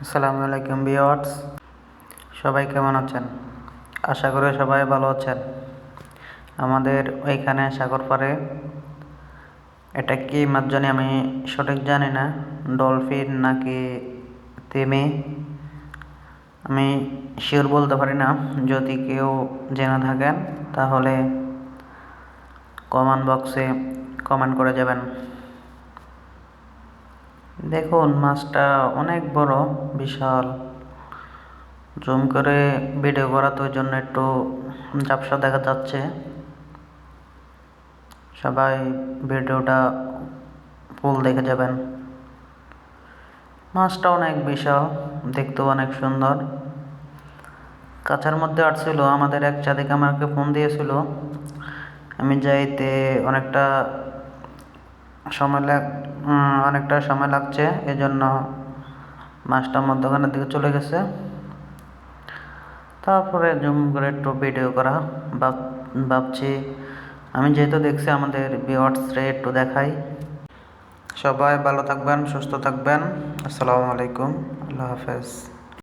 আসসালামু আলাইকুম ভিউয়ার্স, সবাই কেমন আছেন? আশা করি সবাই ভালো আছেন। আমাদের ওইখানে সাগর পাড়ে এটা কি মাছ জানি আমি সঠিক জানি না, ডলফিন নাকি তিমি আমি শিওর বলতে পারি না। যদি কেউ জেনে থাকেন তাহলে কমেন্ট বক্সে কমেন্ট করে যাবেন। দেখুন মাছটা অনেক বড়, বিশাল। জুম করে ভিডিও করা তো জন্য একটু ঝাপসা দেখা যাচ্ছে। সবাই ভিডিওটা ফুল দেখে যাবেন। মাছটা অনেক বিশাল, দেখতেও অনেক সুন্দর। কাছের মধ্যে আসছিল, আমাদের এক চাঁদিকে আমাকে ফোন দিয়েছিল। আমি যাইতে অনেকটা সময় লাগছে, এজন্য মাছটা মধ্যখানের দিকে চলে গেছে। তারপরে জুম করে একটু ভিডিও করা ভাবছি। আমি যেহেতু দেখছি আমাদের ভিউয়ার্সরে একটু দেখাই। সবাই ভালো থাকবেন, সুস্থ থাকবেন। আসসালামু আলাইকুম, আল্লাহ হাফেজ।